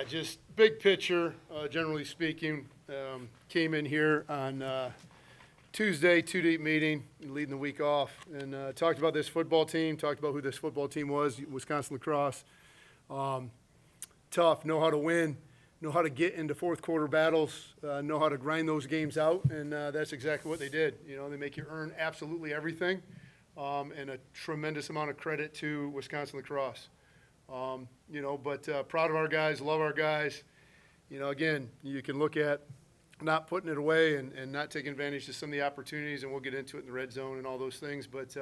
just big picture, generally speaking. Came in here on Tuesday, two-deep meeting, leading the week off, and talked about this football team, talked about who this football team was, Wisconsin-La Crosse. Tough, know how to win, know how to get into fourth quarter battles, know how to grind those games out, and that's exactly what they did. You know, they make you earn absolutely everything, and a tremendous amount of credit to Wisconsin-La Crosse. You know, but proud of our guys, love our guys. You know, again, you can look at not putting it away and not taking advantage of some of the opportunities, and we'll get into it in the red zone and all those things. But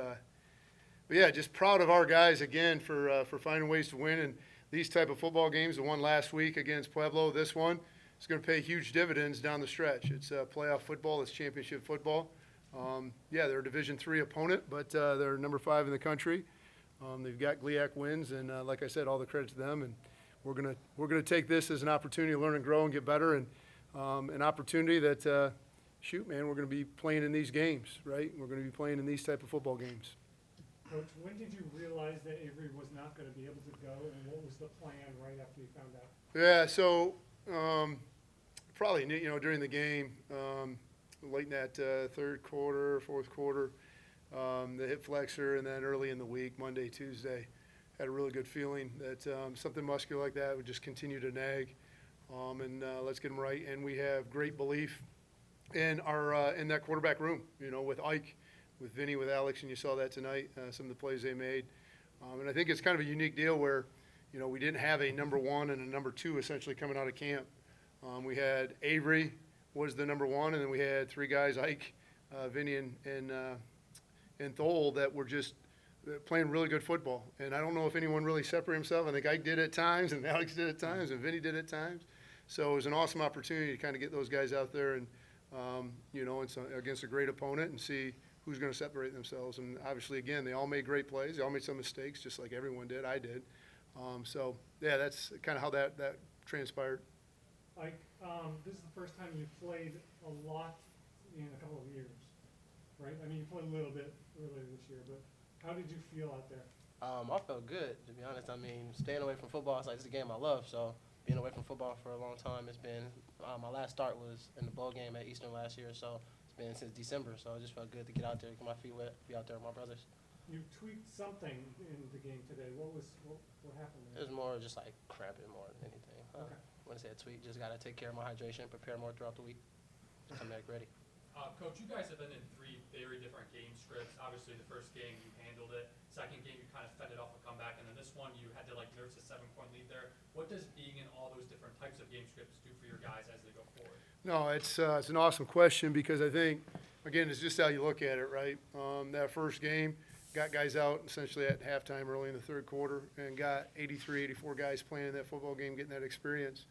yeah, just proud of our guys again for finding ways to win. And these type of football games, the one last week against Pueblo, this one is going to pay huge dividends down the stretch. It's playoff football, it's championship football. Yeah, they're a Division III opponent, but they're number 5 in the country. They've got GLIAC wins, and like I said, all the credit to them. And we're gonna take this as an opportunity to learn and grow and get better, and an opportunity that, shoot, man, we're gonna be playing in these games, right? We're gonna be playing in these type of football games. Coach, when did you realize that Avery was not going to be able to go, and what was the plan right after you found out? Yeah, so probably during the game, late in that third quarter, fourth quarter. The hip flexor, and then early in the week, Monday, Tuesday, had a really good feeling that something muscular like that would just continue to nag, and let's get them right. And we have great belief in our in that quarterback room, you know, with Ike, with Vinny, with Alex, and you saw that tonight, some of the plays they made. And I think it's kind of a unique deal where, you know, we didn't have a number 1 and a number 2 essentially coming out of camp. We had Avery was the number 1, and then we had 3 guys, Ike, Vinny, and Thole, that were just playing really good football. And I don't know if anyone really separated himself. I think Ike did at times, and Alex did at times, and Vinny did at times. So it was an awesome opportunity to kind of get those guys out there and, you know, against a great opponent and see who's going to separate themselves. And obviously, again, they all made great plays. They all made some mistakes, just like everyone did. I did. So, yeah, that's kind of how that transpired. Ike, this is the first time you've played a lot in a couple of years, right? I mean, you played a little bit earlier this year, but how did you feel out there? I felt good, to be honest. I mean, staying away from football, it's like it's a game I love. So being away from football for a long time, it's been my last start was in the bowl game at Eastern last year. So it's been since December. So it just felt good to get out there, get my feet wet, be out there with my brothers. You tweaked something in the game today. What happened there? It was more just like cramping more than anything. Okay. I wouldn't say a tweak. Just got to take care of my hydration, prepare more throughout the week, come back ready. Coach, you guys have been in 3 very different game scripts. Obviously, the first game you handled it. Second game you kind of fended off a comeback, and then this one you had to like nurse a 7-point lead there. What does being in all those different types of game scripts do for your guys as they go forward? No, it's an awesome question, because I think, again, it's just how you look at it, right? That first game got guys out essentially at halftime early in the third quarter, and got 83, 84 guys playing in that football game, getting that experience,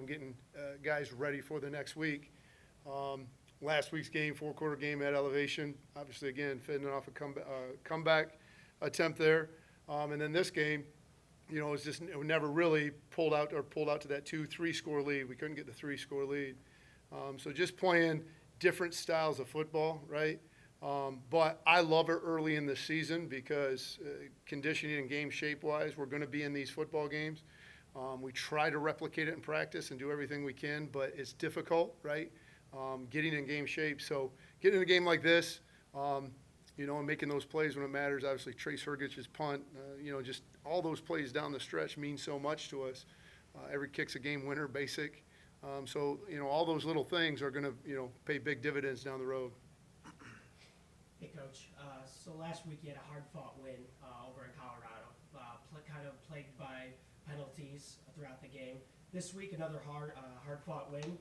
getting guys ready for the next week. Last week's game, four-quarter game at Elevation, obviously, again, fending off a comeback attempt there. And then this game, you know, it never really pulled out to that 2-3 score lead. We couldn't get the 3-score lead. So just playing different styles of football, right? But I love it early in the season because conditioning and game shape-wise, we're going to be in these football games. We try to replicate it in practice and do everything we can, but it's difficult, right? Getting in game shape. So getting in a game like this, you know, and making those plays when it matters. Obviously, Trace Hergich's punt, you know, just all those plays down the stretch mean so much to us. Every kick's a game winner, basic. So, you know, all those little things are going to, you know, pay big dividends down the road. Hey, Coach. So last week you had a hard-fought win over in Colorado, kind of plagued by penalties throughout the game. This week, another hard-fought win.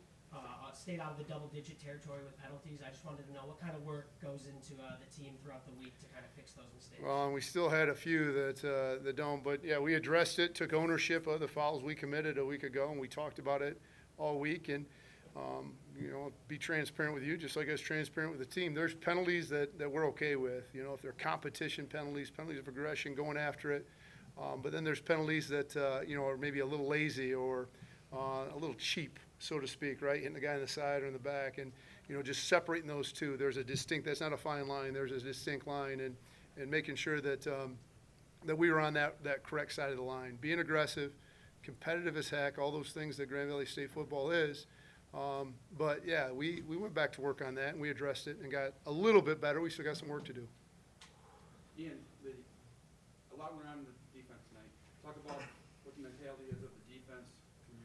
Stayed out of the double-digit territory with penalties. I just wanted to know what kind of work goes into the team throughout the week to kind of fix those mistakes. Well, and we still had a few that don't, but yeah, we addressed it, took ownership of the fouls we committed a week ago, and we talked about it all week. And you know, be transparent with you, just like I was transparent with the team. There's penalties that we're okay with. You know, if they're competition penalties of aggression, going after it. But then there's penalties that you know, are maybe a little lazy or a little cheap, so to speak, right? Hitting the guy in the side or in the back, and you know, just separating those two. There's a distinct. That's not a fine line. There's a distinct line, and making sure that that we were on that correct side of the line, being aggressive, competitive as heck, all those things that Grand Valley State football is. But, yeah, we went back to work on that, and we addressed it and got a little bit better. We still got some work to do. Ian, a lot went on in the defense tonight. Talk about what the mentality is of the defense when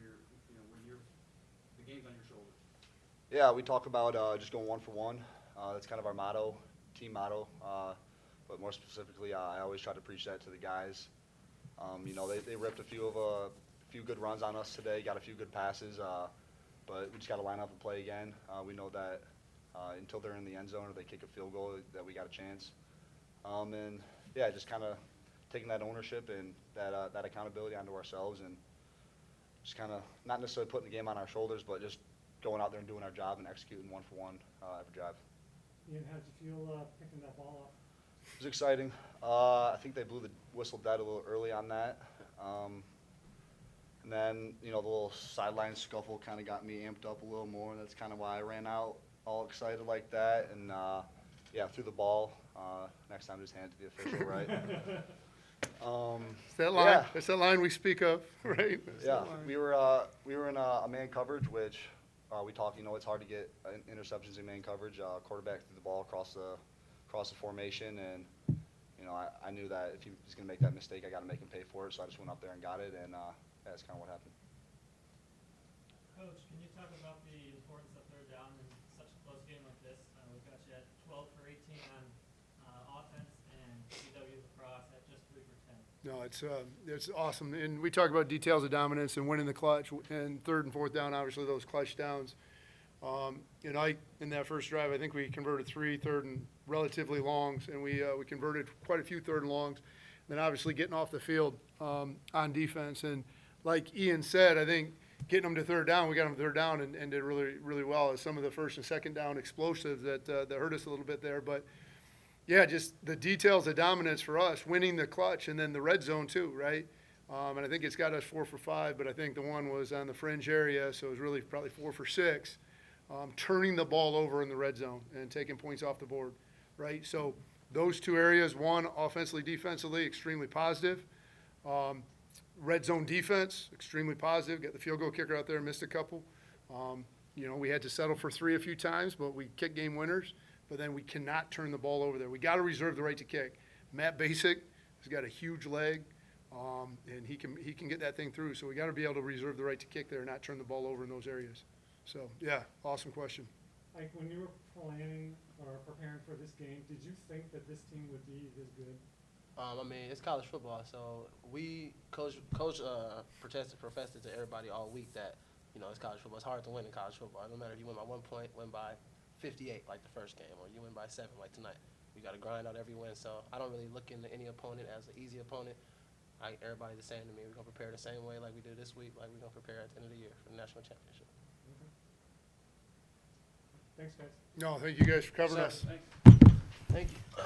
the game's on your shoulders. Yeah, we talk about just going 1 for 1. That's kind of our motto, team motto. But more specifically, I always try to preach that to the guys. They ripped a few good runs on us today, got a few good passes, but we just got to line up and play again. We know that until they're in the end zone or they kick a field goal, that we got a chance. And yeah, just kind of taking that ownership and that accountability onto ourselves, and just kind of not necessarily putting the game on our shoulders, but just going out there and doing our job and executing 1 for 1 every drive. Ian, how did you feel picking that ball up? It was exciting. I think they blew the whistle dead a little early on that. And then, the little sideline scuffle kind of got me amped up a little more, and that's kind of why I ran out all excited like that. And, yeah, threw the ball. Next time, just hand it to the official, right? It's that line. Yeah. That's that line we speak of, right? That's Yeah, that line. we were in a man coverage, which we talk. It's hard to get interceptions in man coverage. Quarterback threw the ball across the formation, and I knew that if he was going to make that mistake, I got to make him pay for it. So I just went up there and got it, and that's kind of what happened. Coach, can you talk about the importance of third down in such a close game like this? We've got you at 12 for 18 on offense, and UW-La Crosse at just 3 for 10. No, it's awesome. And we talk about details of dominance and winning the clutch, and 3rd and 4th down, obviously those clutch downs. In that first drive, I think we converted 3 third and relatively longs, and we converted quite a few 3rd and longs. Then obviously getting off the field on defense. And like Ian said, I think getting them to 3rd down, we got them to 3rd down and did really, really well. As some of the 1st and 2nd down explosives that hurt us a little bit there. But, yeah, just the details of dominance for us, winning the clutch and then the red zone too, right? And I think it's got us 4 for 5, but I think the one was on the fringe area, so it was really probably 4 for 6. Turning the ball over in the red zone and taking points off the board, right? So those 2 areas, one, offensively, defensively, extremely positive. Red zone defense, extremely positive. Got the field goal kicker out there, missed a couple. We had to settle for 3 a few times, but we kicked game winners. But then we cannot turn the ball over there. We got to reserve the right to kick. Matt Basic has got a huge leg, and he can get that thing through. So we got to be able to reserve the right to kick there and not turn the ball over in those areas. So, yeah, awesome question. Like, when you were planning or preparing for this game, did you think that this team would be this good? It's college football, so coach professed it to everybody all week that it's college football. It's hard to win in college football. No matter if you win by 1 point, win by 58 like the first game, or you win by 7 like tonight. You got to grind out every win. So I don't really look into any opponent as an easy opponent. Everybody's the same to me. We're gonna prepare the same way like we did this week, like we're gonna prepare at the end of the year for the national championship. Thanks, guys. No, thank you guys for covering us. Thanks. Thank you.